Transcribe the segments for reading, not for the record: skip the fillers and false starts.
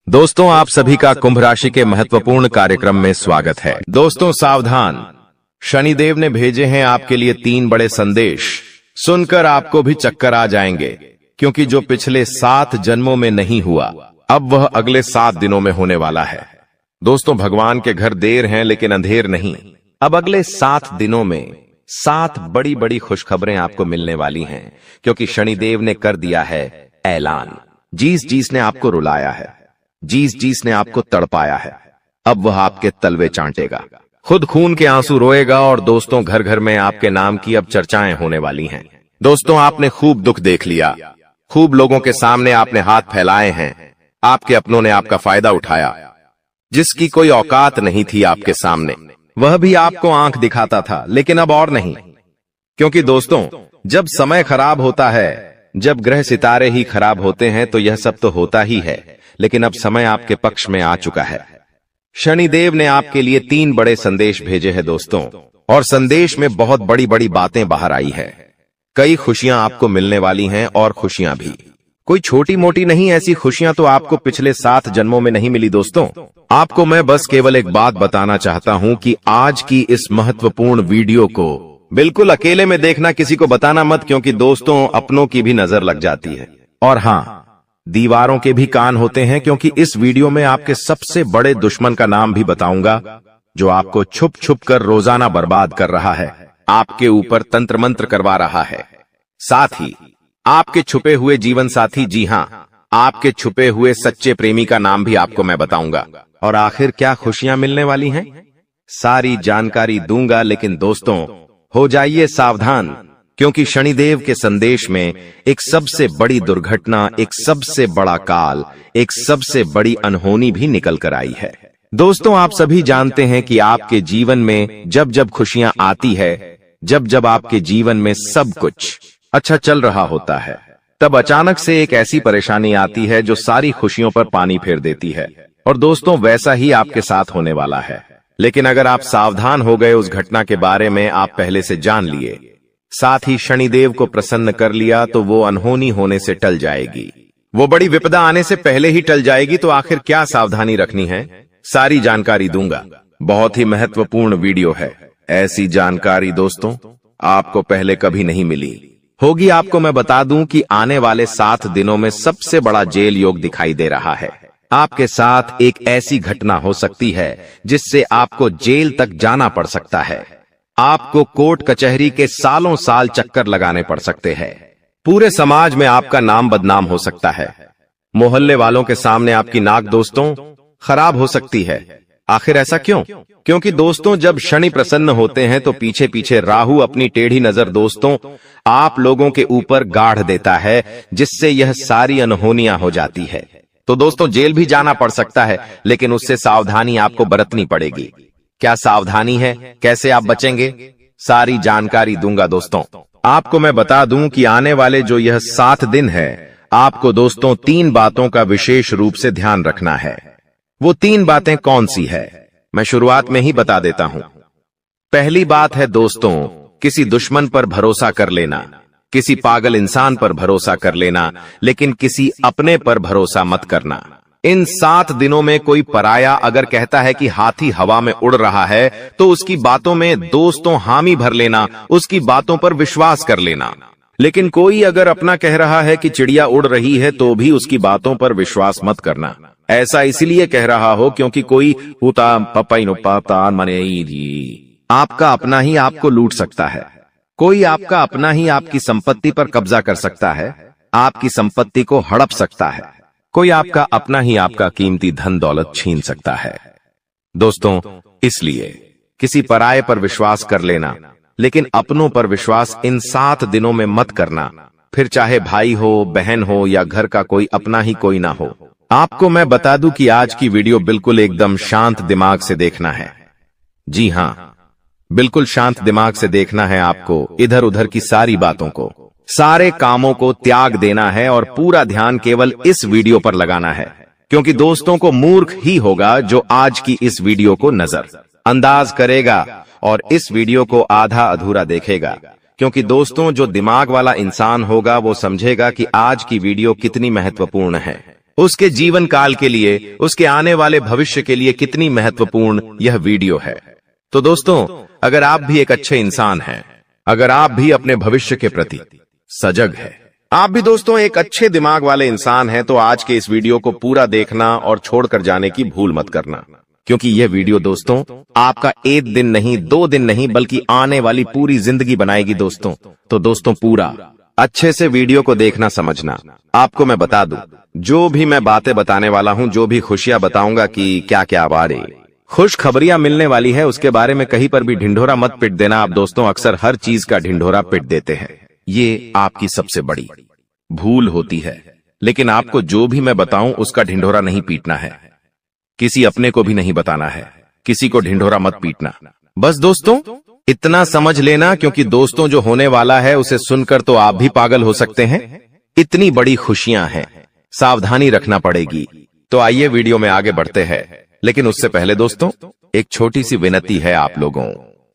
दोस्तों, आप सभी का कुंभ राशि के महत्वपूर्ण कार्यक्रम में स्वागत है। दोस्तों सावधान, शनिदेव ने भेजे हैं आपके लिए 3 बड़े संदेश। सुनकर आपको भी चक्कर आ जाएंगे, क्योंकि जो पिछले 7 जन्मों में नहीं हुआ, अब वह अगले 7 दिनों में होने वाला है। दोस्तों, भगवान के घर देर हैं लेकिन अंधेर नहीं। अब अगले 7 दिनों में 7 बड़ी बड़ी खुशखबरें आपको मिलने वाली हैं, क्योंकि शनिदेव ने कर दिया है ऐलान। जीस ने आपको रुलाया है, जीस ने आपको तड़पाया है, अब वह आपके तलवे चाटेगा, खुद खून के आंसू रोएगा। और दोस्तों, घर घर में आपके नाम की अब चर्चाएं होने वाली हैं। दोस्तों, आपने खूब दुख देख लिया, खूब लोगों के सामने आपने हाथ फैलाए हैं, आपके अपनों ने आपका फायदा उठाया। जिसकी कोई औकात नहीं थी आपके सामने, वह भी आपको आंख दिखाता था, लेकिन अब और नहीं। क्योंकि दोस्तों, जब समय खराब होता है, जब ग्रह सितारे ही खराब होते हैं, तो यह सब तो होता ही है, लेकिन अब समय आपके पक्ष में आ चुका है। शनिदेव ने आपके लिए 3 बड़े संदेश भेजे हैं दोस्तों, और संदेश में बहुत बड़ी बड़ी बातें बाहर आई है। कई खुशियां आपको मिलने वाली हैं, और खुशियां भी कोई छोटी मोटी नहीं। ऐसी खुशियां तो आपको पिछले 7 जन्मों में नहीं मिली। दोस्तों, आपको मैं बस केवल एक बात बताना चाहता हूं कि आज की इस महत्वपूर्ण वीडियो को बिल्कुल अकेले में देखना, किसी को बताना मत, क्योंकि दोस्तों अपनों की भी नजर लग जाती है। और हाँ, दीवारों के भी कान होते हैं, क्योंकि इस वीडियो में आपके सबसे बड़े दुश्मन का नाम भी बताऊंगा, जो आपको छुप छुप कर रोजाना बर्बाद कर रहा है, आपके ऊपर तंत्र मंत्र करवा रहा है। साथ ही आपके छुपे हुए जीवन साथी, जी हां, आपके छुपे हुए सच्चे प्रेमी का नाम भी आपको मैं बताऊंगा। और आखिर क्या खुशियां मिलने वाली हैं, सारी जानकारी दूंगा। लेकिन दोस्तों, हो जाइए सावधान, क्योंकि शनिदेव के संदेश में एक सबसे बड़ी दुर्घटना, एक सबसे बड़ा काल, एक सबसे बड़ी अनहोनी भी निकल कर आई है। दोस्तों, आप सभी जानते हैं कि आपके जीवन में जब जब खुशियां आती है, जब जब आपके जीवन में सब कुछ अच्छा चल रहा होता है, तब अचानक से एक ऐसी परेशानी आती है जो सारी खुशियों पर पानी फेर देती है। और दोस्तों, वैसा ही आपके साथ होने वाला है। लेकिन अगर आप सावधान हो गए, उस घटना के बारे में आप पहले से जान लिए, साथ ही शनिदेव को प्रसन्न कर लिया, तो वो अनहोनी होने से टल जाएगी, वो बड़ी विपदा आने से पहले ही टल जाएगी। तो आखिर क्या सावधानी रखनी है, सारी जानकारी दूंगा। बहुत ही महत्वपूर्ण वीडियो है। ऐसी जानकारी दोस्तों आपको पहले कभी नहीं मिली होगी। आपको मैं बता दूं कि आने वाले 7 दिनों में सबसे बड़ा जेल योग दिखाई दे रहा है। आपके साथ एक ऐसी घटना हो सकती है जिससे आपको जेल तक जाना पड़ सकता है। आपको कोर्ट कचहरी के सालों साल चक्कर लगाने पड़ सकते हैं। पूरे समाज में आपका नाम बदनाम हो सकता है। मोहल्ले वालों के सामने आपकी नाक दोस्तों खराब हो सकती है। आखिर ऐसा क्यों? क्योंकि दोस्तों, जब शनि प्रसन्न होते हैं तो पीछे पीछे राहु अपनी टेढ़ी नजर दोस्तों आप लोगों के ऊपर गाढ़ देता है, जिससे यह सारी अनहोनियां हो जाती है। तो दोस्तों, जेल भी जाना पड़ सकता है, लेकिन उससे सावधानी आपको बरतनी पड़ेगी। क्या सावधानी है, कैसे आप बचेंगे, सारी जानकारी दूंगा। दोस्तों, आपको मैं बता दूं कि आने वाले जो यह 7 दिन है, आपको दोस्तों 3 बातों का विशेष रूप से ध्यान रखना है। वो 3 बातें कौन सी है, मैं शुरुआत में ही बता देता हूं। पहली बात है दोस्तों, किसी दुश्मन पर भरोसा कर लेना, किसी पागल इंसान पर भरोसा कर लेना, लेकिन किसी अपने पर भरोसा मत करना। इन 7 दिनों में कोई पराया अगर कहता है कि हाथी हवा में उड़ रहा है, तो उसकी बातों में दोस्तों हामी भर लेना, उसकी बातों पर विश्वास कर लेना। लेकिन कोई अगर अपना कह रहा है कि चिड़िया उड़ रही है, तो भी उसकी बातों पर विश्वास मत करना। ऐसा इसलिए कह रहा हो क्योंकि कोई आपका अपना ही आपको लूट सकता है। कोई आपका अपना ही आपकी संपत्ति पर कब्जा कर सकता है, आपकी संपत्ति को हड़प सकता है। कोई आपका अपना ही आपका कीमती धन दौलत छीन सकता है। दोस्तों, इसलिए किसी पराये पर विश्वास कर लेना, लेकिन अपनों पर विश्वास इन 7 दिनों में मत करना। फिर चाहे भाई हो, बहन हो, या घर का कोई अपना ही कोई ना हो। आपको मैं बता दूं कि आज की वीडियो बिल्कुल एकदम शांत दिमाग से देखना है। जी हां, बिल्कुल शांत दिमाग से देखना है। आपको इधर उधर की सारी बातों को, सारे कामों को त्याग देना है और पूरा ध्यान केवल इस वीडियो पर लगाना है। क्योंकि दोस्तों को मूर्ख ही होगा जो आज की इस वीडियो को नजर अंदाज करेगा और इस वीडियो को आधा अधूरा देखेगा। क्योंकि दोस्तों, जो दिमाग वाला इंसान होगा वो समझेगा कि आज की वीडियो कितनी महत्वपूर्ण है। उसके जीवन काल के लिए, उसके आने वाले भविष्य के लिए कितनी महत्वपूर्ण यह वीडियो है। तो दोस्तों, अगर आप भी एक अच्छे इंसान हैं, अगर आप भी अपने भविष्य के प्रति सजग हैं, आप भी दोस्तों एक अच्छे दिमाग वाले इंसान हैं, तो आज के इस वीडियो को पूरा देखना और छोड़कर जाने की भूल मत करना, क्योंकि यह वीडियो दोस्तों आपका एक दिन नहीं, 2 दिन नहीं, बल्कि आने वाली पूरी जिंदगी बनाएगी दोस्तों। तो दोस्तों पूरा अच्छे से वीडियो को देखना, समझना। आपको मैं बता दूं, जो भी मैं बातें बताने वाला हूं, जो भी खुशियां बताऊंगा कि क्या क्या बारे खुश खबरियां मिलने वाली है, उसके बारे में कहीं पर भी ढिंढोरा मत पिट देना। आप दोस्तों अक्सर हर चीज का ढिंढोरा पिट देते हैं, ये आपकी सबसे बड़ी भूल होती है। लेकिन आपको जो भी मैं बताऊं उसका ढिंढोरा नहीं पीटना है, किसी अपने को भी नहीं बताना है, किसी को ढिंढोरा मत पीटना। बस दोस्तों इतना समझ लेना, क्योंकि दोस्तों जो होने वाला है उसे सुनकर तो आप भी पागल हो सकते हैं। इतनी बड़ी खुशियां हैं, सावधानी रखना पड़ेगी। तो आइए वीडियो में आगे बढ़ते हैं, लेकिन उससे पहले दोस्तों एक छोटी सी विनती है आप लोगों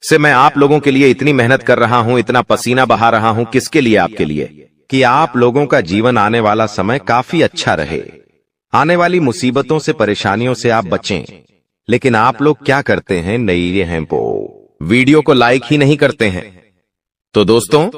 से। मैं आप लोगों के लिए इतनी मेहनत कर रहा हूं, इतना पसीना बहा रहा हूं, किसके लिए? आपके लिए, कि आप लोगों का जीवन आने वाला समय काफी अच्छा रहे, आने वाली मुसीबतों से, परेशानियों से आप बचें। लेकिन आप लोग क्या करते हैं? नई हैं वीडियो को लाइक ही नहीं करते हैं। तो दोस्तों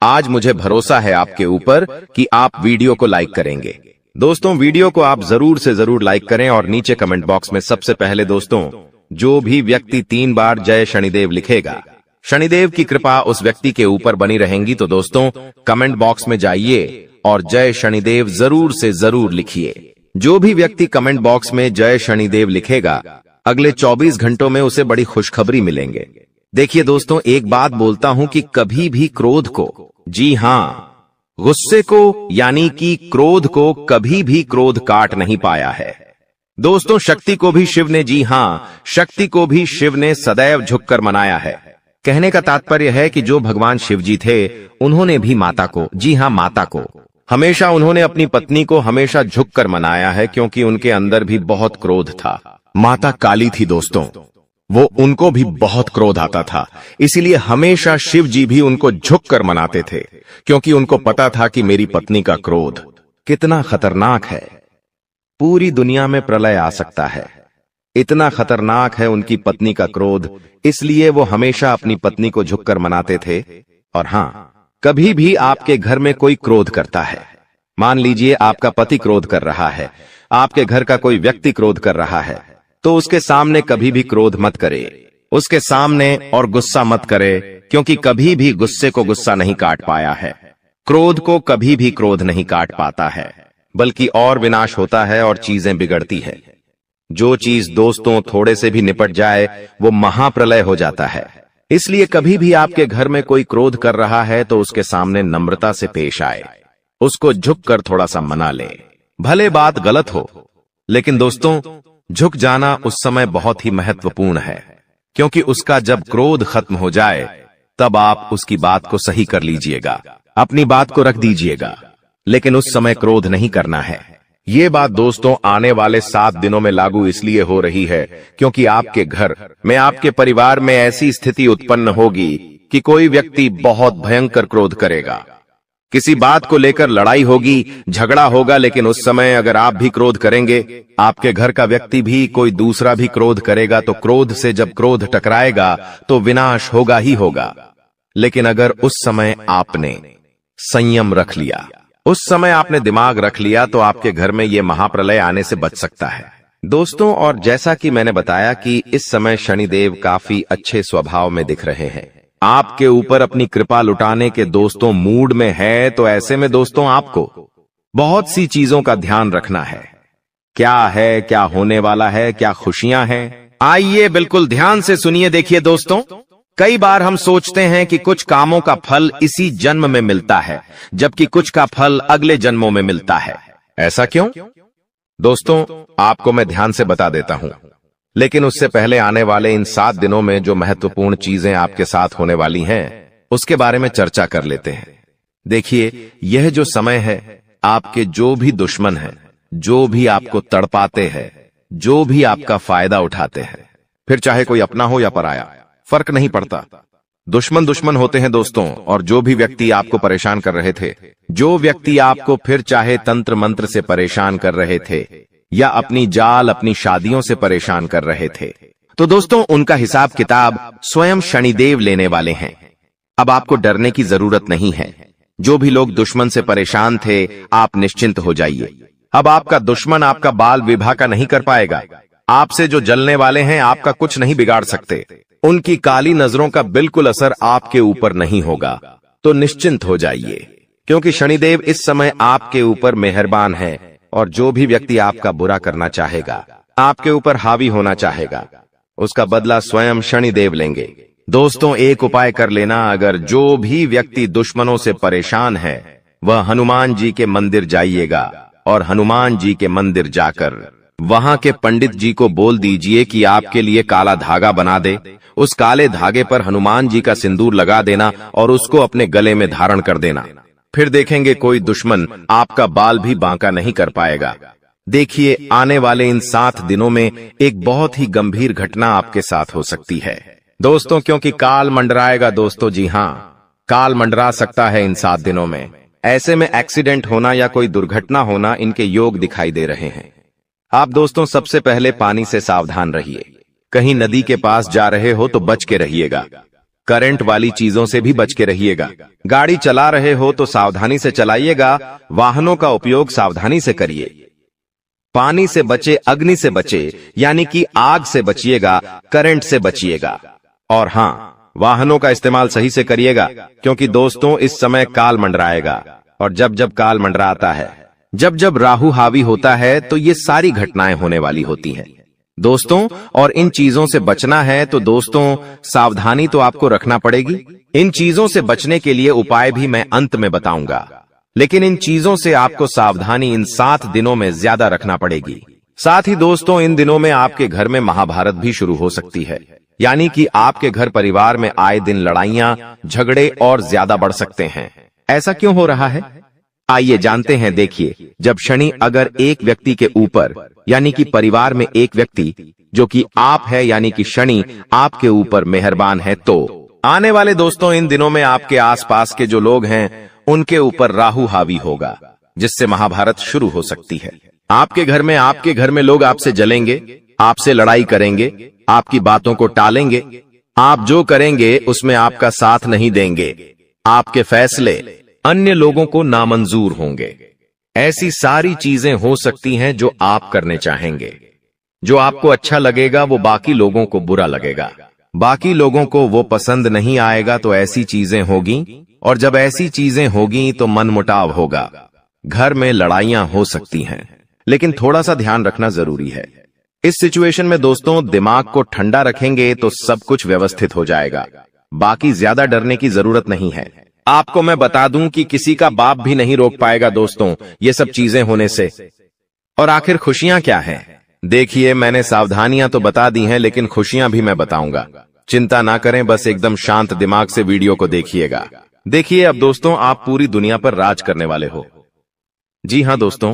आज मुझे भरोसा है आपके ऊपर कि आप वीडियो को लाइक करेंगे। दोस्तों वीडियो को आप जरूर से जरूर लाइक करें और नीचे कमेंट बॉक्स में सबसे पहले दोस्तों जो भी व्यक्ति 3 बार जय शनिदेव लिखेगा, शनिदेव की कृपा उस व्यक्ति के ऊपर बनी रहेंगी। तो दोस्तों कमेंट बॉक्स में जाइए और जय शनिदेव जरूर से जरूर लिखिए। जो भी व्यक्ति कमेंट बॉक्स में जय शनिदेव लिखेगा, अगले 24 घंटों में उसे बड़ी खुशखबरी मिलेंगे। देखिए दोस्तों, एक बात बोलता हूं कि कभी भी क्रोध को, जी हां गुस्से को, यानी कि क्रोध को, कभी भी क्रोध काट नहीं पाया है। दोस्तों शक्ति को भी शिव ने, जी हां शक्ति को भी शिव ने सदैव झुककर मनाया है। कहने का तात्पर्य है कि जो भगवान शिव जी थे, उन्होंने भी माता को, जी हां माता को, हमेशा उन्होंने अपनी पत्नी को हमेशा झुककर मनाया है, क्योंकि उनके अंदर भी बहुत क्रोध था। माता काली थी दोस्तों, वो उनको भी बहुत क्रोध आता था, इसीलिए हमेशा शिव जी भी उनको झुककर मनाते थे, क्योंकि उनको पता था कि मेरी पत्नी का क्रोध कितना खतरनाक है, पूरी दुनिया में प्रलय आ सकता है, इतना खतरनाक है उनकी पत्नी का क्रोध। इसलिए वो हमेशा अपनी पत्नी को झुककर मनाते थे। और हां, कभी भी आपके घर में कोई क्रोध करता है, मान लीजिए आपका पति क्रोध कर रहा है, आपके घर का कोई व्यक्ति क्रोध कर रहा है, तो उसके सामने कभी भी क्रोध मत करे, उसके सामने और गुस्सा मत करे, क्योंकि कभी भी गुस्से को गुस्सा नहीं काट पाया है, क्रोध को कभी भी क्रोध नहीं काट पाता है, बल्कि और विनाश होता है और चीजें बिगड़ती है। जो चीज दोस्तों थोड़े से भी निपट जाए वो महाप्रलय हो जाता है। इसलिए कभी भी आपके घर में कोई क्रोध कर रहा है तो उसके सामने नम्रता से पेश आए, उसको झुककर थोड़ा सा मना ले। भले बात गलत हो, लेकिन दोस्तों झुक जाना उस समय बहुत ही महत्वपूर्ण है, क्योंकि उसका जब क्रोध खत्म हो जाए तब आप उसकी बात को सही कर लीजिएगा, अपनी बात को रख दीजिएगा, लेकिन उस समय क्रोध नहीं करना है। ये बात दोस्तों आने वाले 7 दिनों में लागू इसलिए हो रही है क्योंकि आपके घर में, आपके परिवार में ऐसी स्थिति उत्पन्न होगी कि कोई व्यक्ति बहुत भयंकर क्रोध करेगा, किसी बात को लेकर लड़ाई होगी, झगड़ा होगा। लेकिन उस समय अगर आप भी क्रोध करेंगे, आपके घर का व्यक्ति भी, कोई दूसरा भी क्रोध करेगा, तो क्रोध से जब क्रोध टकराएगा तो विनाश होगा ही होगा। लेकिन अगर उस समय आपने संयम रख लिया, उस समय आपने दिमाग रख लिया, तो आपके घर में ये महाप्रलय आने से बच सकता है दोस्तों। और जैसा कि मैंने बताया कि इस समय शनिदेव काफी अच्छे स्वभाव में दिख रहे हैं, आपके ऊपर अपनी कृपा लुटाने के दोस्तों मूड में है। तो ऐसे में दोस्तों आपको बहुत सी चीजों का ध्यान रखना है। क्या है, क्या होने वाला है, क्या खुशियां हैं, आइए बिल्कुल ध्यान से सुनिए। देखिए दोस्तों, कई बार हम सोचते हैं कि कुछ कामों का फल इसी जन्म में मिलता है, जबकि कुछ का फल अगले जन्मों में मिलता है। ऐसा क्यों? दोस्तों आपको मैं ध्यान से बता देता हूं, लेकिन उससे पहले आने वाले इन 7 दिनों में जो महत्वपूर्ण चीजें आपके साथ होने वाली हैं, उसके बारे में चर्चा कर लेते हैं। देखिए, यह जो समय है, आपके जो भी दुश्मन हैं, जो भी आपको तड़पाते हैं, जो भी आपका फायदा उठाते हैं, फिर चाहे कोई अपना हो या पराया, फर्क नहीं पड़ता, दुश्मन दुश्मन होते हैं दोस्तों, और जो भी व्यक्ति आपको परेशान कर रहे थे, जो व्यक्ति आपको फिर चाहे तंत्र मंत्र से परेशान कर रहे थे या अपनी जाल अपनी शादियों से परेशान कर रहे थे, तो दोस्तों उनका हिसाब किताब स्वयं शनिदेव लेने वाले हैं। अब आपको डरने की जरूरत नहीं है। जो भी लोग दुश्मन से परेशान थे, आप निश्चिंत हो जाइए। अब आपका दुश्मन आपका बाल विवाह का नहीं कर पाएगा। आपसे जो जलने वाले हैं आपका कुछ नहीं बिगाड़ सकते। उनकी काली नजरों का बिल्कुल असर आपके ऊपर नहीं होगा। तो निश्चिंत हो जाइए, क्योंकि शनिदेव इस समय आपके ऊपर मेहरबान है, और जो भी व्यक्ति आपका बुरा करना चाहेगा, आपके ऊपर हावी होना चाहेगा, उसका बदला स्वयं शनिदेव लेंगे। दोस्तों एक उपाय कर लेना, अगर जो भी व्यक्ति दुश्मनों से परेशान है वह हनुमान जी के मंदिर जाइएगा, और हनुमान जी के मंदिर जाकर वहां के पंडित जी को बोल दीजिए कि आपके लिए काला धागा बना दे। उस काले धागे पर हनुमान जी का सिंदूर लगा देना और उसको अपने गले में धारण कर देना। फिर देखेंगे कोई दुश्मन आपका बाल भी बांका नहीं कर पाएगा। देखिए आने वाले इन 7 दिनों में एक बहुत ही गंभीर घटना आपके साथ हो सकती है दोस्तों, क्योंकि काल मंडराएगा दोस्तों। जी हां, काल मंडरा सकता है इन 7 दिनों में। ऐसे में एक्सीडेंट होना या कोई दुर्घटना होना इनके योग दिखाई दे रहे हैं। आप दोस्तों सबसे पहले पानी से सावधान रहिए। कहीं नदी के पास जा रहे हो तो बच के रहिएगा। करंट वाली चीजों से भी बच के रहिएगा। गाड़ी चला रहे हो तो सावधानी से चलाइएगा। वाहनों का उपयोग सावधानी से करिए। पानी से बचे, अग्नि से बचे, यानी कि आग से बचिएगा, करंट से बचिएगा। और हां, वाहनों का इस्तेमाल सही से करिएगा, क्योंकि दोस्तों इस समय काल मंडराएगा। और जब जब काल मंडराता है, जब जब राहु हावी होता है, तो ये सारी घटनाएं होने वाली होती हैं दोस्तों। और इन चीजों से बचना है तो दोस्तों सावधानी तो आपको रखना पड़ेगी। इन चीजों से बचने के लिए उपाय भी मैं अंत में बताऊंगा, लेकिन इन चीजों से आपको सावधानी इन 7 दिनों में ज्यादा रखना पड़ेगी। साथ ही दोस्तों इन दिनों में आपके घर में महाभारत भी शुरू हो सकती है, यानी कि आपके घर परिवार में आए दिन लड़ाइयां, झगड़े और ज्यादा बढ़ सकते हैं। ऐसा क्यों हो रहा है, आइए जानते हैं। देखिए, जब शनि अगर एक व्यक्ति के ऊपर, यानी कि परिवार में एक व्यक्ति जो कि आप है, यानी कि शनि आपके ऊपर मेहरबान है, तो आने वाले दोस्तों इन दिनों में आपके आसपास के जो लोग हैं उनके ऊपर राहु हावी होगा, जिससे महाभारत शुरू हो सकती है। आपके घर में लोग आपसे जलेंगे, आपसे लड़ाई करेंगे, आपकी बातों को टालेंगे। आप जो करेंगे उसमें आपका साथ नहीं देंगे। आपके फैसले अन्य लोगों को नामंजूर होंगे। ऐसी सारी चीजें हो सकती हैं जो आप करने चाहेंगे। जो आपको अच्छा लगेगा वो बाकी लोगों को बुरा लगेगा, बाकी लोगों को वो पसंद नहीं आएगा। तो ऐसी चीजें होगी, और जब ऐसी चीजें होगी तो मनमुटाव होगा, घर में लड़ाइयां हो सकती हैं। लेकिन थोड़ा सा ध्यान रखना जरूरी है। इस सिचुएशन में दोस्तों दिमाग को ठंडा रखेंगे तो सब कुछ व्यवस्थित हो जाएगा। बाकी ज्यादा डरने की जरूरत नहीं है। आपको मैं बता दूं कि किसी का बाप भी नहीं रोक पाएगा दोस्तों ये सब चीजें होने से। और आखिर खुशियां क्या हैं? देखिए, मैंने सावधानियां तो बता दी हैं, लेकिन खुशियां भी मैं बताऊंगा। चिंता ना करें, बस एकदम शांत दिमाग से वीडियो को देखिएगा। देखिए, अब दोस्तों आप पूरी दुनिया पर राज करने वाले हो। जी हां दोस्तों,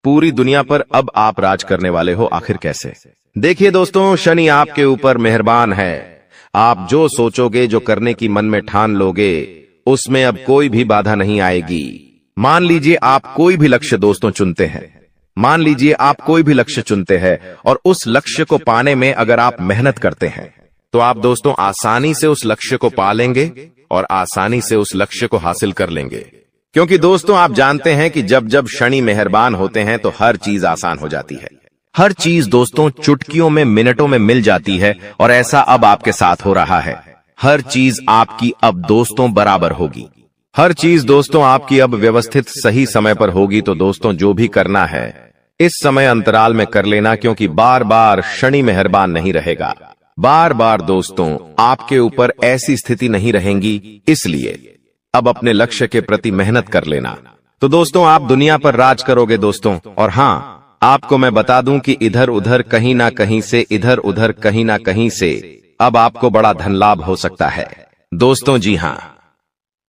पूरी दुनिया पर अब आप राज करने वाले हो। आखिर कैसे? देखिए दोस्तों, शनि आपके ऊपर मेहरबान है। आप जो सोचोगे, जो करने की मन में ठान लोगे, उसमें अब कोई भी बाधा नहीं आएगी। मान लीजिए आप कोई भी लक्ष्य दोस्तों चुनते हैं, मान लीजिए आप कोई भी लक्ष्य चुनते हैं, और उस लक्ष्य को पाने में अगर आप मेहनत करते हैं तो आप दोस्तों आसानी से उस लक्ष्य को पा लेंगे और आसानी से उस लक्ष्य को हासिल कर लेंगे। क्योंकि दोस्तों आप जानते हैं कि जब जब शनि मेहरबान होते हैं तो हर चीज आसान हो जाती है। हर चीज दोस्तों चुटकियों में, मिनटों में मिल जाती है, और ऐसा अब आपके साथ हो रहा है। हर चीज आपकी अब दोस्तों बराबर होगी। हर चीज दोस्तों आपकी अब व्यवस्थित सही समय पर होगी। तो दोस्तों जो भी करना है इस समय अंतराल में कर लेना, क्योंकि बार बार शनि मेहरबान नहीं रहेगा। बार बार दोस्तों आपके ऊपर ऐसी स्थिति नहीं रहेंगी, इसलिए अब अपने लक्ष्य के प्रति मेहनत कर लेना। तो दोस्तों आप दुनिया पर राज करोगे दोस्तों। और हां, आपको मैं बता दूं कि इधर उधर कहीं ना कहीं से, इधर उधर कहीं ना कहीं से अब आपको बड़ा धन लाभ हो सकता है दोस्तों। जी हां,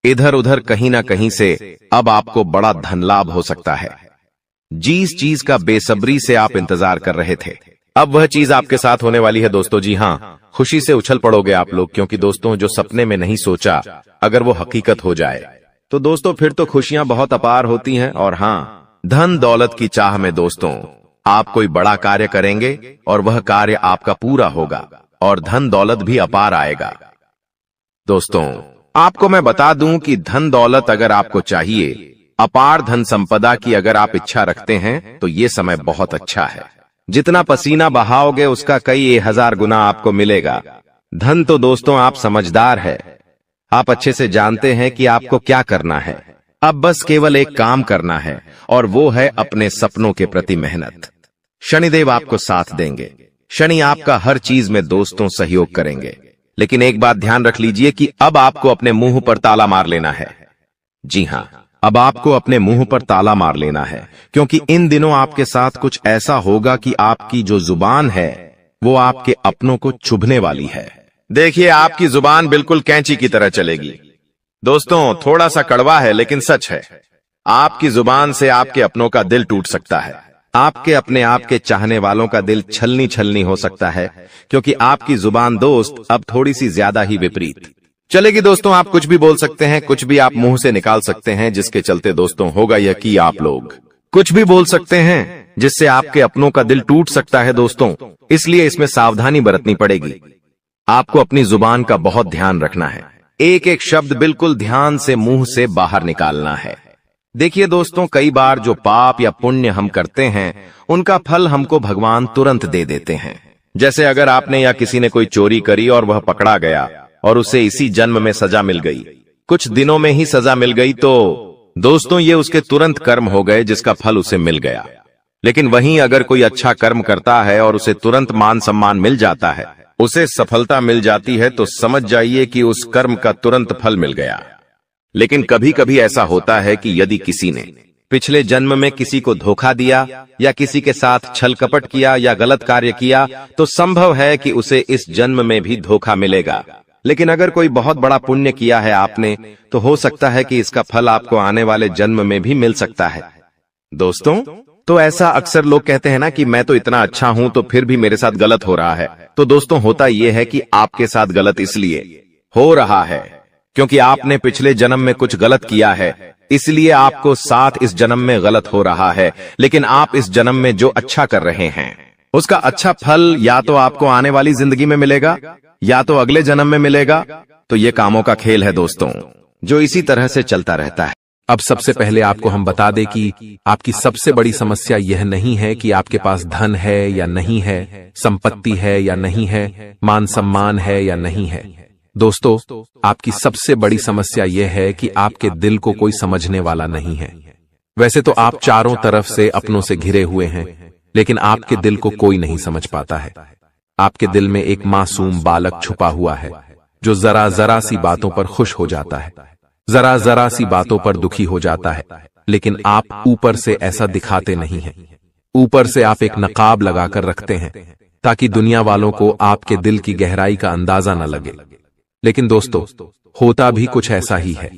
इधर उधर कहीं ना कहीं से अब आपको बड़ा धन लाभ हो सकता है। जिस चीज का बेसब्री से आप इंतजार कर रहे थे, अब वह चीज आपके साथ होने वाली है दोस्तों। जी हाँ, खुशी से उछल पड़ोगे आप लोग, क्योंकि दोस्तों जो सपने में नहीं सोचा अगर वो हकीकत हो जाए तो दोस्तों फिर तो खुशियां बहुत अपार होती हैं। और हाँ, धन दौलत की चाह में दोस्तों आप कोई बड़ा कार्य करेंगे और वह कार्य आपका पूरा होगा और धन दौलत भी अपार आएगा। दोस्तों आपको मैं बता दूं कि धन दौलत अगर आपको चाहिए, अपार धन संपदा की अगर आप इच्छा रखते हैं तो ये समय बहुत अच्छा है। जितना पसीना बहाओगे उसका कई 1000 गुना आपको मिलेगा। धन तो दोस्तों आप समझदार है, आप अच्छे से जानते हैं कि आपको क्या करना है। अब बस केवल एक काम करना है और वो है अपने सपनों के प्रति मेहनत। शनिदेव आपको साथ देंगे। शनि आपका हर चीज में दोस्तों सहयोग करेंगे। लेकिन एक बात ध्यान रख लीजिए कि अब आपको अपने मुंह पर ताला मार लेना है। जी हाँ, अब आपको अपने मुंह पर ताला मार लेना है, क्योंकि इन दिनों आपके साथ कुछ ऐसा होगा कि आपकी जो जुबान है वो आपके अपनों को चुभने वाली है। देखिए आपकी जुबान बिल्कुल कैंची की तरह चलेगी। दोस्तों थोड़ा सा कड़वा है लेकिन सच है। आपकी जुबान से आपके अपनों का दिल टूट सकता है। आपके अपने आप के चाहने वालों का दिल छलनी छलनी हो सकता है, क्योंकि आपकी जुबान दोस्त अब थोड़ी सी ज्यादा ही विपरीत चलेगी। दोस्तों आप कुछ भी बोल सकते हैं, कुछ भी आप मुंह से निकाल सकते हैं, जिसके चलते दोस्तों होगा यह कि आप लोग कुछ भी बोल सकते हैं जिससे आपके अपनों का दिल टूट सकता है दोस्तों। इसलिए इसमें सावधानी बरतनी पड़ेगी। आपको अपनी जुबान का बहुत ध्यान रखना है। एक एक शब्द बिल्कुल ध्यान से मुंह से बाहर निकालना है। देखिए दोस्तों, कई बार जो पाप या पुण्य हम करते हैं उनका फल हमको भगवान तुरंत दे देते हैं। जैसे अगर आपने या किसी ने कोई चोरी करी और वह पकड़ा गया और उसे इसी जन्म में सजा मिल गई, कुछ दिनों में ही सजा मिल गई, तो दोस्तों ये उसके तुरंत कर्म हो गए जिसका फल उसे मिल गया। लेकिन वहीं अगर कोई अच्छा कर्म करता है और उसे तुरंत मान सम्मान मिल जाता है, उसे सफलता मिल जाती है, तो समझ जाइए कि उस कर्म का तुरंत फल मिल गया। लेकिन कभी कभी ऐसा होता है कि यदि किसी ने पिछले जन्म में किसी को धोखा दिया या किसी के साथ छल कपट किया या गलत कार्य किया, तो संभव है कि उसे इस जन्म में भी धोखा मिलेगा। लेकिन अगर कोई बहुत बड़ा पुण्य किया है आपने, तो हो सकता है कि इसका फल आपको आने वाले जन्म में भी मिल सकता है। दोस्तों तो ऐसा अक्सर लोग कहते हैं ना कि मैं तो इतना अच्छा हूं तो फिर भी मेरे साथ गलत हो रहा है। तो दोस्तों होता यह है कि आपके साथ गलत इसलिए हो रहा है क्योंकि आपने पिछले जन्म में कुछ गलत किया है, इसलिए आपको साथ इस जन्म में गलत हो रहा है। लेकिन आप इस जन्म में जो अच्छा कर रहे हैं उसका अच्छा फल या तो आपको आने वाली जिंदगी में मिलेगा या तो अगले जन्म में मिलेगा। तो ये कामों का खेल है दोस्तों, जो इसी तरह से चलता रहता है। अब सबसे पहले आपको हम बता दें कि आपकी सबसे बड़ी समस्या यह नहीं है कि आपके पास धन है या नहीं है, संपत्ति है या नहीं है, मान सम्मान है या नहीं है। दोस्तों आपकी सबसे बड़ी समस्या यह है कि आपके दिल को कोई समझने वाला नहीं है। वैसे तो आप चारों तरफ से अपनों से घिरे हुए हैं, लेकिन आपके दिल को कोई नहीं समझ पाता है। आपके दिल में एक मासूम बालक छुपा हुआ है जो जरा जरा सी बातों पर खुश हो जाता है, जरा जरा सी बातों पर दुखी हो जाता है। लेकिन आप ऊपर से ऐसा दिखाते नहीं हैं। ऊपर से आप एक नकाब लगाकर रखते हैं ताकि दुनिया वालों को आपके दिल की गहराई का अंदाजा न लगे। लेकिन दोस्तों होता भी कुछ ऐसा ही है।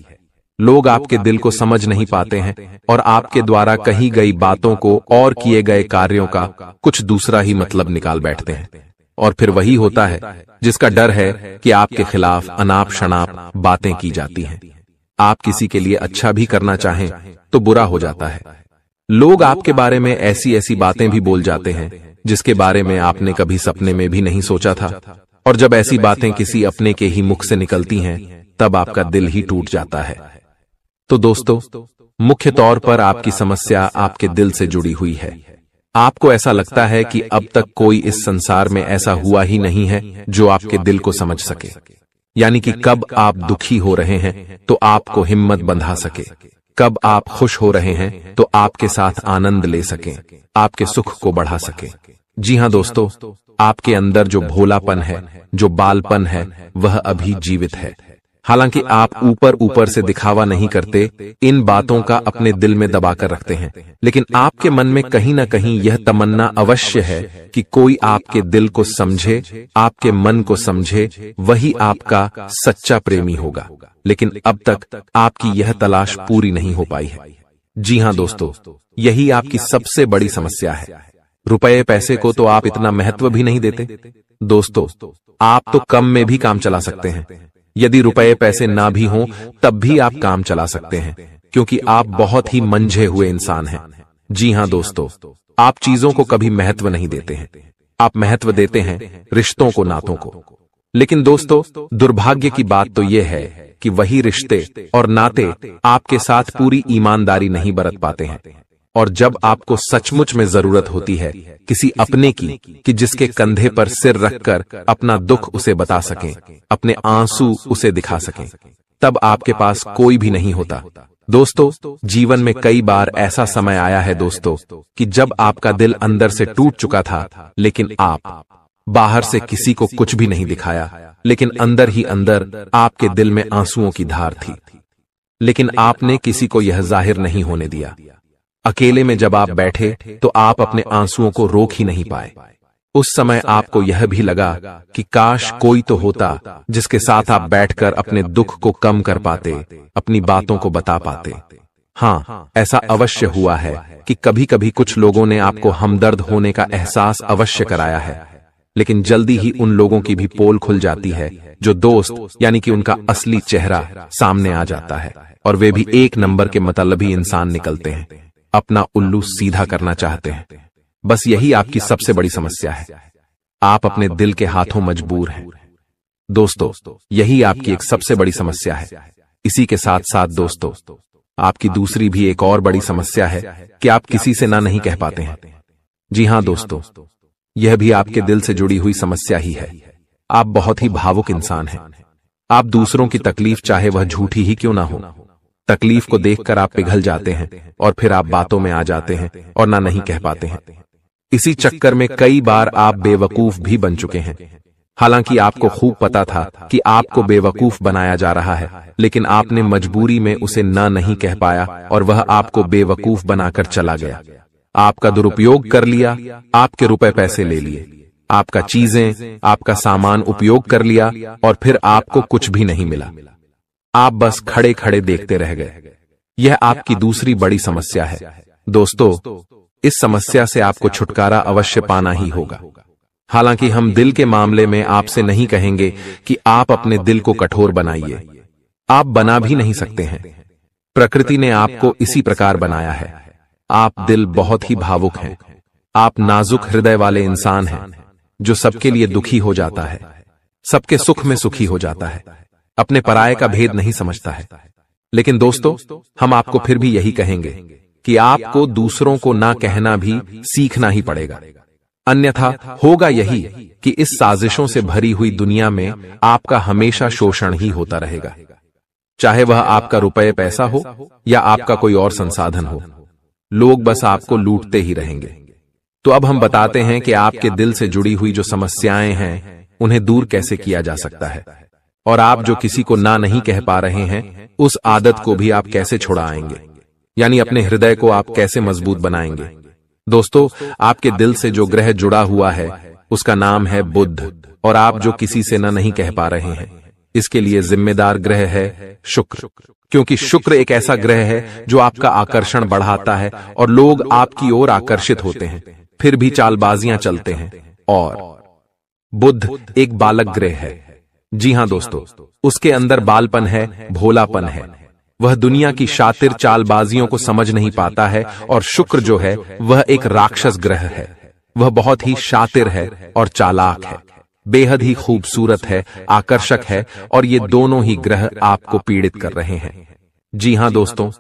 लोग आपके दिल को समझ नहीं पाते हैं और आपके द्वारा कही गई बातों को और किए गए कार्यों का कुछ दूसरा ही मतलब निकाल बैठते हैं। और फिर वही होता है जिसका डर है कि आपके खिलाफ अनाप शनाप बातें की जाती हैं। आप किसी के लिए अच्छा भी करना चाहें तो बुरा हो जाता है। लोग आपके बारे में ऐसी ऐसी बातें भी बोल जाते हैं जिसके बारे में आपने कभी सपने में भी नहीं सोचा था। और जब ऐसी बातें किसी अपने के ही मुख से निकलती हैं तब आपका दिल ही टूट जाता है। तो दोस्तों मुख्य तौर पर आपकी समस्या आपके दिल से जुड़ी हुई है। आपको ऐसा लगता है कि अब तक कोई इस संसार में ऐसा हुआ ही नहीं है जो आपके दिल को समझ सके। यानी कि कब आप दुखी हो रहे हैं तो आपको हिम्मत बंधा सके, कब आप खुश हो रहे हैं तो आपके साथ आनंद ले सके, आपके सुख को बढ़ा सके। जी हां दोस्तों, आपके अंदर जो भोलापन है, जो बालपन है, वह अभी जीवित है। हालांकि आप ऊपर ऊपर से दिखावा नहीं करते, इन बातों का अपने दिल में दबाकर रखते हैं, लेकिन आपके मन में कहीं ना कहीं यह तमन्ना अवश्य है कि कोई आपके दिल को समझे, आपके मन को समझे, वही आपका सच्चा प्रेमी होगा। लेकिन अब तक आपकी यह तलाश पूरी नहीं हो पाई है। जी हां दोस्तों, यही आपकी सबसे बड़ी समस्या है। रुपए पैसे को तो आप इतना महत्व भी नहीं देते। दोस्तों, आप तो कम में भी काम चला सकते हैं। यदि रुपए पैसे ना भी हों तब भी आप काम चला सकते हैं, क्योंकि आप बहुत ही मंझे हुए इंसान हैं। जी हां दोस्तों, आप चीजों को कभी महत्व नहीं देते हैं, आप महत्व देते हैं रिश्तों को, नातों को। लेकिन दोस्तों, दुर्भाग्य की बात तो यह है कि वही रिश्ते और नाते आपके साथ पूरी ईमानदारी नहीं बरत पाते हैं। और जब आपको सचमुच में जरूरत होती है किसी अपने की, कि जिसके कंधे पर सिर रखकर अपना दुख उसे बता सकें, अपने आंसू उसे दिखा सकें, तब आपके पास कोई भी नहीं होता। दोस्तों, जीवन में कई बार ऐसा समय आया है दोस्तों कि जब आपका दिल अंदर से टूट चुका था, लेकिन आप बाहर से किसी को कुछ भी नहीं दिखाया, लेकिन अंदर ही अंदर आपके दिल में आंसुओं की धार थी। लेकिन आपने किसी को यह जाहिर नहीं होने दिया। अकेले में जब आप बैठे तो आप अपने आंसुओं को रोक ही नहीं पाए। उस समय आपको यह भी लगा कि काश कोई तो होता जिसके साथ आप बैठकर अपने दुख को कम कर पाते, अपनी बातों को बता पाते। हाँ, ऐसा अवश्य हुआ है कि कभी कभी कुछ लोगों ने आपको हमदर्द होने का एहसास अवश्य कराया है, लेकिन जल्दी ही उन लोगों की भी पोल खुल जाती है जो दोस्त यानी कि उनका असली चेहरा सामने आ जाता है, और वे भी एक नंबर के मतलबी इंसान निकलते हैं, अपना उल्लू सीधा करना चाहते हैं। बस यही आपकी सबसे बड़ी समस्या है, आप अपने दिल के हाथों मजबूर हैं। दोस्तों, यही आपकी एक सबसे बड़ी समस्या है। इसी के साथ साथ दोस्तों, आपकी दूसरी भी एक और बड़ी समस्या है कि आप किसी से ना नहीं कह पाते हैं। जी हां दोस्तों, यह भी आपके दिल से जुड़ी हुई समस्या ही है। आप बहुत ही भावुक इंसान हैं। आप दूसरों की तकलीफ चाहे वह झूठी ही क्यों ना हो, तकलीफ को देखकर आप पिघल जाते हैं और फिर आप बातों में आ जाते हैं और ना नहीं कह पाते हैं। इसी चक्कर में कई बार आप बेवकूफ भी बन चुके हैं। हालांकि आपको खूब पता था कि आपको बेवकूफ बनाया जा रहा है, लेकिन आपने मजबूरी में उसे ना नहीं कह पाया और वह आपको बेवकूफ बनाकर चला गया। आपका दुरुपयोग कर लिया, आपके रुपए पैसे ले लिए, आपका चीजें, आपका सामान उपयोग कर लिया और फिर आपको कुछ भी नहीं मिला। आप बस खड़े खड़े देखते रह गए। यह आपकी दूसरी बड़ी समस्या है। दोस्तों, इस समस्या से आपको छुटकारा अवश्य पाना ही होगा। हालांकि हम दिल के मामले में आपसे नहीं कहेंगे कि आप अपने दिल को कठोर बनाइए, आप बना भी नहीं सकते हैं। प्रकृति ने आपको इसी प्रकार बनाया है। आप दिल बहुत ही भावुक हैं, आप नाजुक हृदय वाले इंसान हैं जो सबके लिए दुखी हो जाता है, सबके सुख में सुखी हो जाता है, अपने पराये का भेद नहीं समझता है। लेकिन दोस्तों, हम आपको फिर भी यही कहेंगे कि आपको दूसरों को ना कहना भी सीखना ही पड़ेगा, अन्यथा होगा यही कि इस साजिशों से भरी हुई दुनिया में आपका हमेशा शोषण ही होता रहेगा, चाहे वह आपका रुपये पैसा हो या आपका कोई और संसाधन हो। लोग बस आपको लूटते ही रहेंगे। तो अब हम बताते हैं कि आपके दिल से जुड़ी हुई जो समस्याएं हैं उन्हें दूर कैसे किया जा सकता है, और आप जो किसी को ना नहीं कह पा रहे हैं उस आदत को भी आप कैसे छुड़ाएंगे, यानी अपने हृदय को आप कैसे मजबूत बनाएंगे। दोस्तों, आपके दिल से जो ग्रह जुड़ा हुआ है उसका नाम है बुध, और आप जो किसी से ना नहीं कह पा रहे हैं इसके लिए जिम्मेदार ग्रह है शुक्र, क्योंकि शुक्र एक ऐसा ग्रह है जो आपका आकर्षण बढ़ाता है और लोग आपकी ओर आकर्षित होते हैं, फिर भी चालबाजियां चलते हैं। और बुध एक बालक ग्रह है। जी हां दोस्तों, उसके अंदर बालपन है, भोलापन है। वह दुनिया की शातिर चालबाजियों को समझ नहीं पाता है। और शुक्र जो है वह एक राक्षस ग्रह है। वह बहुत ही शातिर है और चालाक है, बेहद ही खूबसूरत है, आकर्षक है, और ये दोनों ही ग्रह आपको पीड़ित कर रहे हैं। जी हां दोस्तों,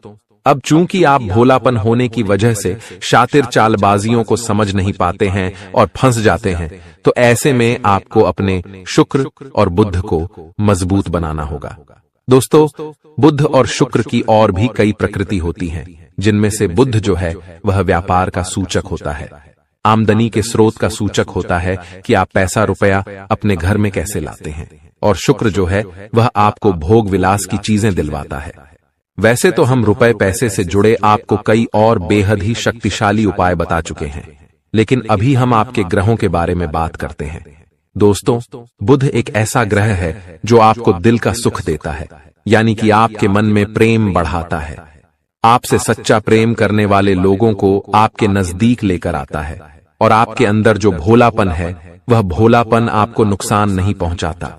अब चूंकि आप भोलापन होने की वजह से शातिर चालबाजियों को समझ नहीं पाते हैं और फंस जाते हैं, तो ऐसे में आपको अपने शुक्र और बुध को मजबूत बनाना होगा। दोस्तों, बुध और शुक्र की और भी कई प्रकृति होती हैं, जिनमें से बुध जो है वह व्यापार का सूचक होता है, आमदनी के स्रोत का सूचक होता है कि आप पैसा रुपया अपने घर में कैसे लाते हैं, और शुक्र जो है वह आपको भोग विलास की चीजें दिलवाता है। वैसे तो हम रुपए पैसे से जुड़े आपको कई और बेहद ही शक्तिशाली उपाय बता चुके हैं, लेकिन अभी हम आपके ग्रहों के बारे में बात करते हैं। दोस्तों, बुध एक ऐसा ग्रह है जो आपको दिल का सुख देता है, यानी कि आपके मन में प्रेम बढ़ाता है, आपसे सच्चा प्रेम करने वाले लोगों को आपके नजदीक लेकर आता है, और आपके अंदर जो भोलापन है वह भोलापन आपको नुकसान नहीं पहुंचाता,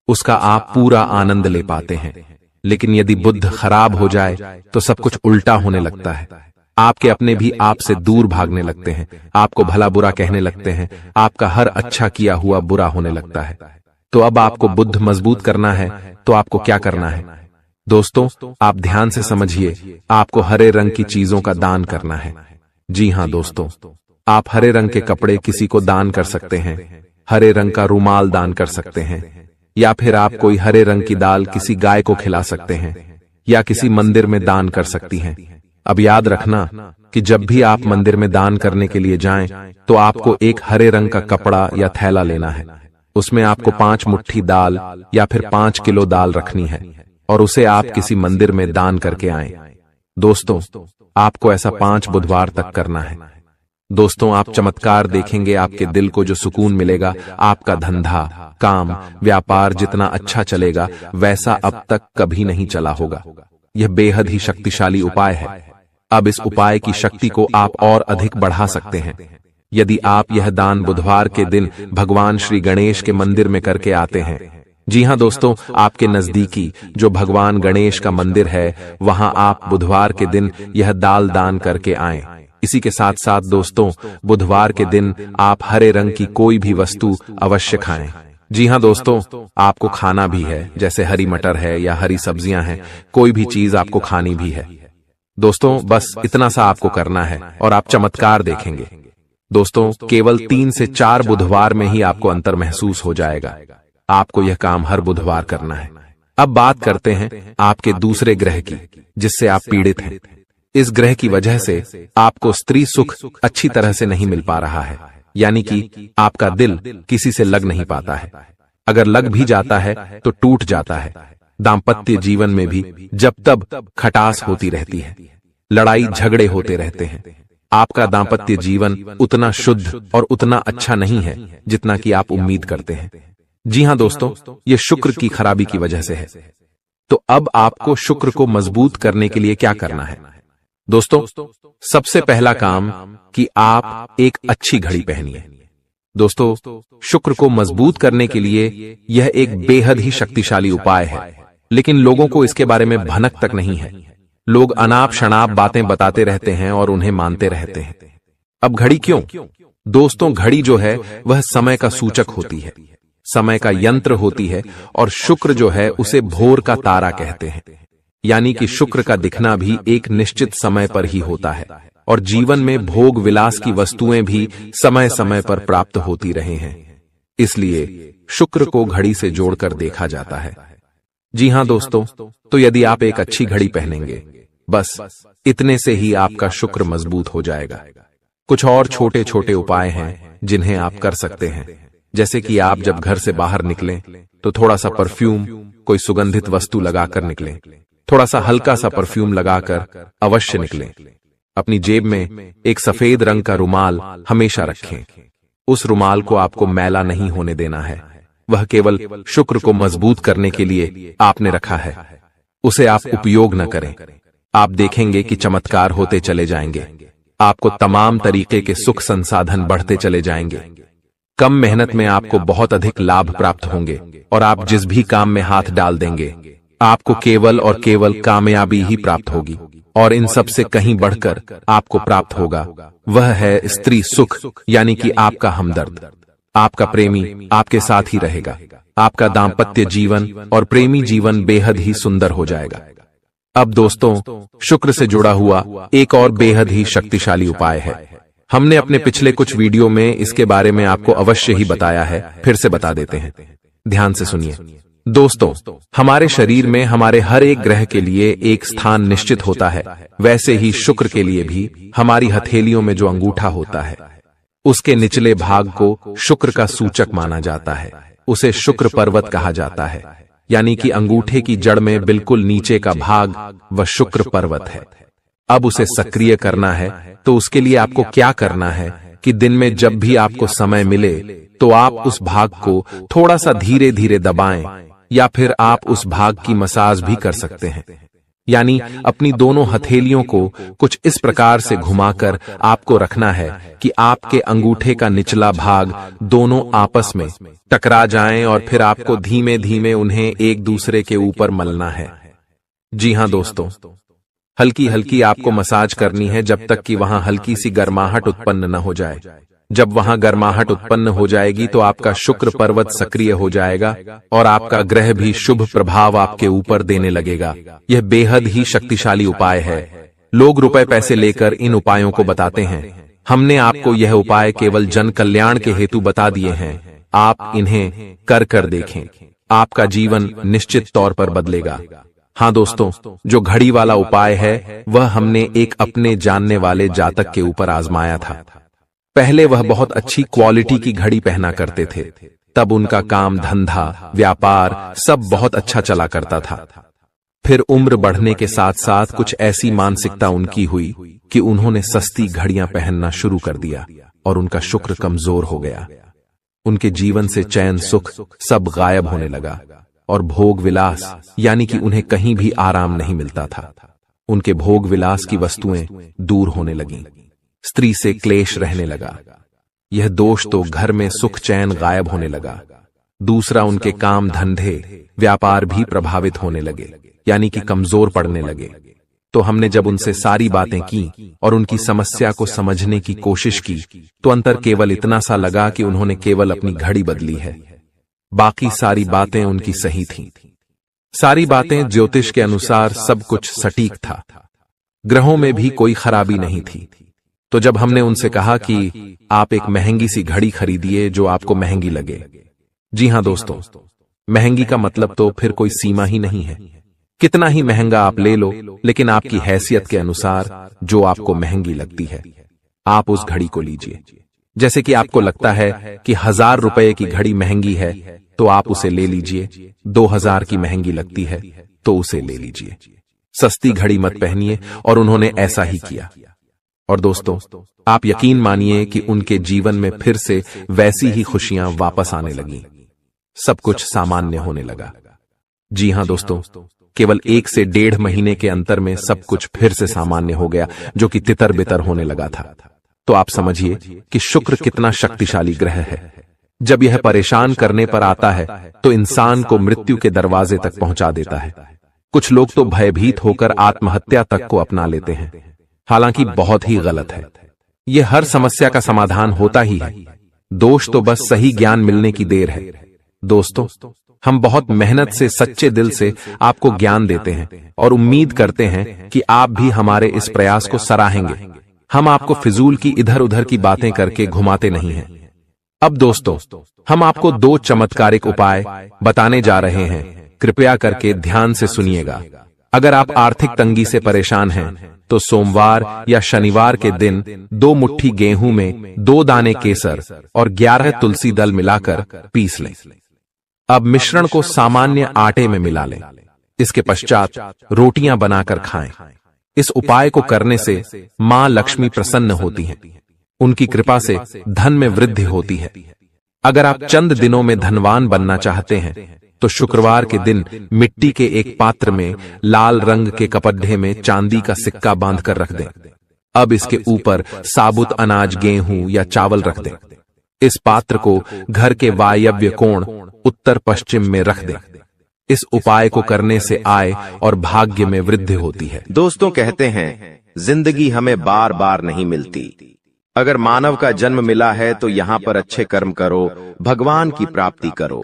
उसका आप पूरा आनंद ले पाते हैं। लेकिन यदि बुद्ध खराब हो जाए तो सब कुछ उल्टा होने लगता है। आपके अपने भी आपसे दूर भागने लगते हैं, आपको भला बुरा कहने लगते हैं, आपका हर अच्छा किया हुआ बुरा होने लगता है। तो अब आपको बुद्ध मजबूत करना है तो आपको क्या करना है? दोस्तों, आप ध्यान से समझिए, आपको हरे रंग की चीजों का दान करना है। जी हां दोस्तों, आप हरे रंग के कपड़े किसी को दान कर सकते हैं, हरे रंग का रुमाल दान कर सकते हैं, या फिर आप कोई हरे रंग की दाल किसी गाय को खिला सकते हैं, या किसी मंदिर में दान कर सकती हैं। अब याद रखना कि जब भी आप मंदिर में दान करने के लिए जाएं तो आपको एक हरे रंग का कपड़ा या थैला लेना है। उसमें आपको 5 मुट्ठी दाल या फिर 5 किलो दाल रखनी है और उसे आप किसी मंदिर में दान करके आएं। दोस्तों, आपको ऐसा 5 बुधवार तक करना है। दोस्तों, आप चमत्कार देखेंगे, आपके दिल को जो सुकून मिलेगा, आपका धंधा, काम, व्यापार जितना अच्छा चलेगा वैसा अब तक कभी नहीं चला होगा। यह बेहद ही शक्तिशाली उपाय है। अब इस उपाय की शक्ति को आप और अधिक बढ़ा सकते हैं यदि आप यह दान बुधवार के दिन भगवान श्री गणेश के मंदिर में करके आते हैं। जी हां दोस्तों, आपके नजदीकी जो भगवान गणेश का मंदिर है वहां आप बुधवार के दिन यह दाल दान करके आएं। इसी के साथ साथ दोस्तों, बुधवार के दिन आप हरे रंग की कोई भी वस्तु अवश्य खाएं। जी हां दोस्तों, आपको खाना भी है, जैसे हरी मटर है या हरी सब्जियां हैं, कोई भी चीज आपको खानी भी है। दोस्तों, बस इतना सा आपको करना है और आप चमत्कार देखेंगे। दोस्तों, केवल 3 से 4 बुधवार में ही आपको अंतर महसूस हो जाएगा। आपको यह काम हर बुधवार करना है। अब बात करते हैं आपके दूसरे ग्रह की, जिससे आप पीड़ित हैं। इस ग्रह की वजह से आपको स्त्री सुख अच्छी तरह से नहीं मिल पा रहा है, यानी कि आपका दिल किसी से लग नहीं पाता है। अगर लग भी जाता है तो टूट जाता है। दाम्पत्य जीवन में भी जब तब खटास होती रहती है, लड़ाई झगड़े होते रहते हैं। आपका दाम्पत्य जीवन उतना शुद्ध और उतना अच्छा नहीं है जितना कि आप उम्मीद करते हैं। जी हां दोस्तों, ये शुक्र की खराबी की वजह से है। तो अब आपको शुक्र को मजबूत करने के लिए क्या करना है? दोस्तों, सबसे पहला काम कि आप एक अच्छी घड़ी पहनिए। दोस्तों, शुक्र को मजबूत करने के लिए यह एक बेहद ही शक्तिशाली उपाय है, लेकिन लोगों को इसके बारे में भनक तक नहीं है। लोग अनाप शनाप बातें बताते रहते हैं और उन्हें मानते रहते हैं। अब घड़ी क्यों? दोस्तों, घड़ी जो है वह समय का सूचक होती है, समय का यंत्र होती है, और शुक्र जो है उसे भोर का तारा कहते हैं। यानी कि शुक्र का दिखना भी एक निश्चित समय पर ही होता है, और जीवन में भोग विलास की वस्तुएं भी समय समय पर प्राप्त होती रहे हैं। इसलिए शुक्र को घड़ी से जोड़कर देखा जाता है। जी हां दोस्तों, तो यदि आप एक अच्छी घड़ी पहनेंगे, बस इतने से ही आपका शुक्र मजबूत हो जाएगा। कुछ और छोटे छोटे उपाय हैं जिन्हें आप कर सकते हैं, जैसे कि आप जब घर से बाहर निकलें तो थोड़ा सा परफ्यूम, कोई सुगंधित वस्तु लगाकर निकलें। थोड़ा सा हल्का सा परफ्यूम लगाकर अवश्य निकलें। अपनी जेब में एक सफेद रंग का रुमाल हमेशा रखें। उस रुमाल को आपको मैला नहीं होने देना है, वह केवल शुक्र को मजबूत करने के लिए आपने रखा है। उसे आप उपयोग न करें। आप देखेंगे कि चमत्कार होते चले जाएंगे। आपको तमाम तरीके के सुख संसाधन बढ़ते चले जाएंगे। कम मेहनत में आपको बहुत अधिक लाभ प्राप्त होंगे, और आप जिस भी काम में हाथ डाल देंगे आपको केवल और केवल कामयाबी ही प्राप्त होगी। और इन सब से कहीं बढ़कर आपको प्राप्त होगा, वह है स्त्री सुख, यानी कि आपका हमदर्द। आपका प्रेमी आपके साथ ही रहेगा। आपका दाम्पत्य जीवन और प्रेमी जीवन बेहद ही सुंदर हो जाएगा। अब दोस्तों, शुक्र से जुड़ा हुआ एक और बेहद ही शक्तिशाली उपाय है। हमने अपने पिछले कुछ वीडियो में इसके बारे में आपको अवश्य ही बताया है, फिर से बता देते हैं। ध्यान से सुनिए। दोस्तों, हमारे शरीर में हमारे हर एक ग्रह के लिए एक स्थान निश्चित होता है। वैसे ही शुक्र के लिए भी हमारी हथेलियों में जो अंगूठा होता है, उसके निचले भाग को शुक्र का सूचक माना जाता है। उसे शुक्र पर्वत कहा जाता है, यानी कि अंगूठे की जड़ में बिल्कुल नीचे का भाग वह शुक्र पर्वत है। अब उसे सक्रिय करना है, तो उसके लिए आपको क्या करना है कि दिन में जब भी आपको समय मिले तो आप उस भाग को थोड़ा सा धीरे धीरे दबाएं, या फिर आप उस भाग की मसाज भी कर सकते हैं। यानी अपनी दोनों हथेलियों को कुछ इस प्रकार से घुमाकर आपको रखना है कि आपके अंगूठे का निचला भाग दोनों आपस में टकरा जाएं और फिर आपको धीमे धीमे उन्हें एक दूसरे के ऊपर मलना है। जी हां दोस्तों, हल्की हल्की आपको मसाज करनी है जब तक कि वहां हल्की सी गर्माहट उत्पन्न न हो जाए। जब वहां गर्माहट उत्पन्न हो जाएगी तो आपका शुक्र पर्वत सक्रिय हो जाएगा और आपका ग्रह भी शुभ प्रभाव आपके ऊपर देने लगेगा। यह बेहद ही शक्तिशाली उपाय है। लोग रुपए पैसे लेकर इन उपायों को बताते हैं। हमने आपको यह उपाय केवल जन कल्याण के हेतु बता दिए हैं। आप इन्हें कर देखें, आपका जीवन निश्चित तौर पर बदलेगा। हाँ दोस्तों, जो घड़ी वाला उपाय है वह हमने एक अपने जानने वाले जातक के ऊपर आजमाया था। पहले वह बहुत अच्छी क्वालिटी की घड़ी पहना करते थे, तब उनका काम धंधा व्यापार सब बहुत अच्छा चला करता था। फिर उम्र बढ़ने के साथ साथ कुछ ऐसी मानसिकता उनकी हुई कि उन्होंने सस्ती घड़ियां पहनना शुरू कर दिया और उनका शुक्र कमजोर हो गया। उनके जीवन से चैन सुख सब गायब होने लगा और भोग विलास यानी कि उन्हें कहीं भी आराम नहीं मिलता था। उनके भोग विलास की वस्तुएं दूर होने लगीं। स्त्री से क्लेश रहने लगा। यह दोष तो घर में सुख चैन गायब होने लगा। दूसरा, उनके काम धंधे व्यापार भी प्रभावित होने लगे, यानी कि कमजोर पड़ने लगे। तो हमने जब उनसे सारी बातें की और उनकी समस्या को समझने की कोशिश की तो अंतर केवल इतना सा लगा कि उन्होंने केवल अपनी घड़ी बदली है। बाकी सारी बातें उनकी सही थीं। सारी बातें ज्योतिष के अनुसार सब कुछ सटीक था। ग्रहों में भी कोई खराबी नहीं थी। तो जब हमने उनसे कहा कि आप एक महंगी सी घड़ी खरीदिए जो आपको महंगी लगे। जी हां दोस्तों, महंगी का मतलब तो फिर कोई सीमा ही नहीं है। कितना ही महंगा आप ले लो, लेकिन आपकी हैसियत के अनुसार जो आपको महंगी लगती है आप उस घड़ी को लीजिए। जैसे कि आपको लगता है कि 1000 रुपए की घड़ी महंगी है तो आप उसे ले लीजिए। 2000 की महंगी लगती है तो उसे ले लीजिए। सस्ती घड़ी मत पहनिए, और उन्होंने ऐसा ही किया। और दोस्तों, आप यकीन मानिए कि उनके जीवन में फिर से वैसी ही खुशियां वापस आने लगीं। सब कुछ सामान्य होने लगा। जी हां दोस्तों, केवल 1 से 1.5 महीने के अंतर में सब कुछ फिर से सामान्य हो गया, जो कि तितर बितर होने लगा था। तो आप समझिए कि शुक्र कितना शक्तिशाली ग्रह है। जब यह परेशान करने पर आता है तो इंसान को मृत्यु के दरवाजे तक पहुंचा देता है। कुछ लोग तो भयभीत होकर आत्महत्या तक को अपना लेते हैं, हालांकि बहुत ही गलत है। यह हर समस्या का समाधान होता ही है। दोष तो बस सही ज्ञान मिलने की देर है। दोस्तों, हम बहुत मेहनत से सच्चे दिल से आपको ज्ञान देते हैं और उम्मीद करते हैं कि आप भी हमारे इस प्रयास को सराहेंगे। हम आपको फिजूल की इधर उधर की बातें करके घुमाते नहीं हैं। अब दोस्तों, हम आपको 2 चमत्कारिक उपाय बताने जा रहे हैं। कृपया करके ध्यान से सुनिएगा। अगर आप आर्थिक तंगी से परेशान हैं तो सोमवार या शनिवार के दिन 2 मुट्ठी गेहूं में 2 दाने केसर और 11 तुलसी दल मिलाकर पीस लें। अब मिश्रण को सामान्य आटे में मिला लें। इसके पश्चात रोटियां बनाकर खाएं। इस उपाय को करने से मां लक्ष्मी प्रसन्न होती हैं। उनकी कृपा से धन में वृद्धि होती है। अगर आप चंद दिनों में धनवान बनना चाहते हैं तो शुक्रवार के दिन मिट्टी के एक पात्र में लाल रंग के कपड्ढे में चांदी का सिक्का बांधकर रख दें। अब इसके ऊपर साबुत अनाज गेहूं या चावल रख दें। इस पात्र को घर के वायव्य कोण उत्तर पश्चिम में रख दें। इस उपाय को करने से आय और भाग्य में वृद्धि होती है। दोस्तों, कहते हैं जिंदगी हमें बार बार नहीं मिलती। अगर मानव का जन्म मिला है तो यहाँ पर अच्छे कर्म करो, भगवान की प्राप्ति करो,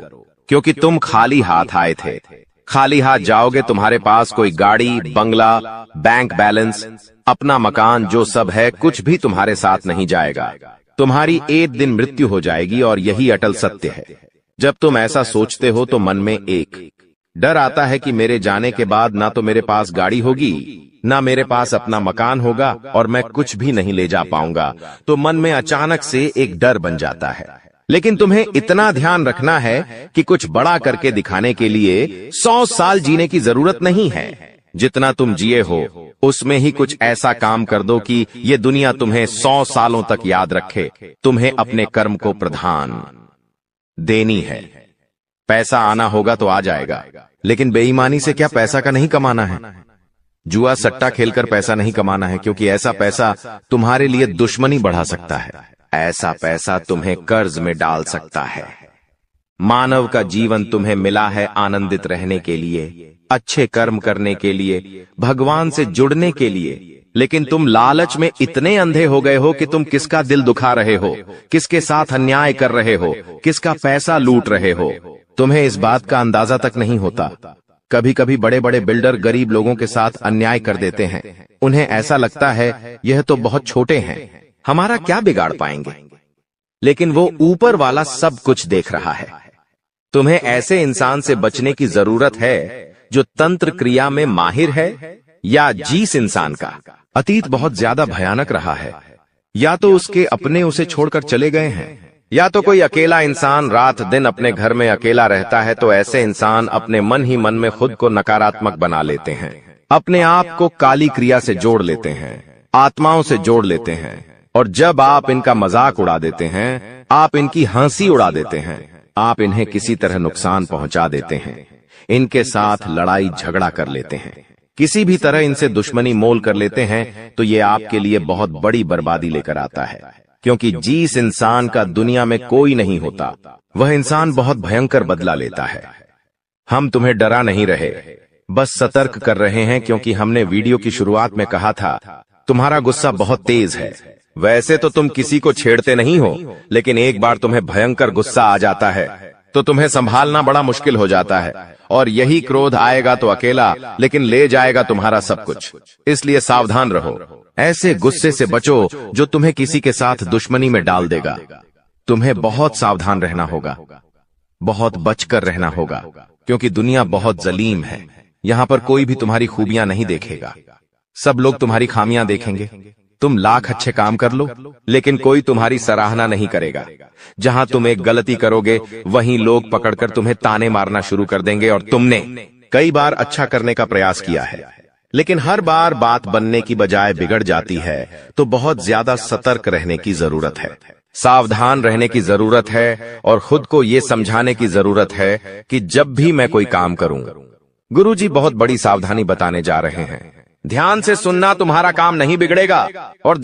क्योंकि तुम खाली हाथ आए थे। खाली हाथ जाओगे, तुम्हारे पास कोई गाड़ी, बंगला, बैंक बैलेंस, अपना मकान जो सब है कुछ भी तुम्हारे साथ नहीं जाएगा। तुम्हारी एक दिन मृत्यु हो जाएगी और यही अटल सत्य है। जब तुम ऐसा सोचते हो तो मन में एक डर आता है कि मेरे जाने के बाद ना तो मेरे पास गाड़ी होगी, ना मेरे पास अपना मकान होगा और मैं कुछ भी नहीं ले जा पाऊंगा। तो मन में अचानक से एक डर बन जाता है। लेकिन तुम्हें इतना ध्यान रखना है कि कुछ बड़ा करके दिखाने के लिए 100 साल जीने की जरूरत नहीं है। जितना तुम जिए हो उसमें ही कुछ ऐसा काम कर दो कि ये दुनिया तुम्हें 100 सालों तक याद रखे। तुम्हें अपने कर्म को प्रधान देनी है। पैसा आना होगा तो आ जाएगा, लेकिन बेईमानी से क्या पैसा का नहीं कमाना है? जुआ सट्टा खेलकर पैसा नहीं कमाना है, क्योंकि ऐसा पैसा तुम्हारे लिए दुश्मनी बढ़ा सकता है। ऐसा पैसा तुम्हें कर्ज में डाल सकता है। मानव का जीवन तुम्हें मिला है आनंदित रहने के लिए, अच्छे कर्म करने के लिए, भगवान से जुड़ने के लिए, लेकिन तुम लालच में इतने अंधे हो गए हो कि तुम किसका दिल दुखा रहे हो, किसके साथ अन्याय कर रहे हो, किसका पैसा लूट रहे हो। तुम्हें इस बात का अंदाजा तक नहीं होता। कभी कभी बड़े बड़े बिल्डर गरीब लोगों के साथ अन्याय कर देते हैं। उन्हें ऐसा लगता है यह तो बहुत छोटे हैं, हमारा क्या बिगाड़ पाएंगे, लेकिन वो ऊपर वाला सब कुछ देख रहा है। तुम्हें ऐसे इंसान से बचने की जरूरत है जो तंत्र क्रिया में माहिर है, या जिस इंसान का अतीत बहुत ज्यादा भयानक रहा है, या तो उसके अपने उसे छोड़कर चले गए हैं, या तो कोई अकेला इंसान रात दिन अपने घर में अकेला रहता है। तो ऐसे इंसान अपने मन ही मन में खुद को नकारात्मक बना लेते हैं, अपने आप को काली क्रिया से जोड़ लेते हैं, आत्माओं से जोड़ लेते हैं। और जब आप इनका मजाक उड़ा देते हैं, आप इनकी हंसी उड़ा देते हैं, आप इन्हें किसी तरह नुकसान पहुंचा देते हैं, इनके साथ लड़ाई झगड़ा कर लेते हैं, किसी भी तरह इनसे दुश्मनी मोल कर लेते हैं, तो ये आपके लिए बहुत बड़ी बर्बादी लेकर आता है। क्योंकि जिस इंसान का दुनिया में कोई नहीं होता, वह इंसान बहुत भयंकर बदला लेता है। हम तुम्हें डरा नहीं रहे, बस सतर्क कर रहे हैं, क्योंकि हमने वीडियो की शुरुआत में कहा था तुम्हारा गुस्सा बहुत तेज है। वैसे तो तुम किसी को छेड़ते नहीं हो, लेकिन एक बार तुम्हें भयंकर गुस्सा आ जाता है तो तुम्हें संभालना बड़ा मुश्किल हो जाता है। और यही क्रोध आएगा तो अकेला, लेकिन ले जाएगा तुम्हारा सब कुछ। इसलिए सावधान रहो, ऐसे गुस्से से बचो जो तुम्हें किसी के साथ दुश्मनी में डाल देगा। तुम्हें बहुत सावधान रहना होगा, बहुत बचकर रहना होगा, क्योंकि दुनिया बहुत जलीम है। यहाँ पर कोई भी तुम्हारी खूबियां नहीं देखेगा, सब लोग तुम्हारी खामियां देखेंगे। तुम लाख अच्छे काम कर लो, लेकिन कोई तुम्हारी सराहना नहीं करेगा। जहां तुम एक गलती करोगे, वहीं लोग पकड़कर तुम्हें ताने मारना शुरू कर देंगे। और तुमने कई बार अच्छा करने का प्रयास किया है, लेकिन हर बार बात बनने की बजाय बिगड़ जाती है। तो बहुत ज्यादा सतर्क रहने की जरूरत है, सावधान रहने की जरूरत है, और खुद को ये समझाने की जरूरत है कि जब भी मैं कोई काम करूं, गुरुजी बहुत बड़ी सावधानी बताने जा रहे हैं। ध्यान से सुनना, तुम्हारा काम नहीं बिगड़ेगा और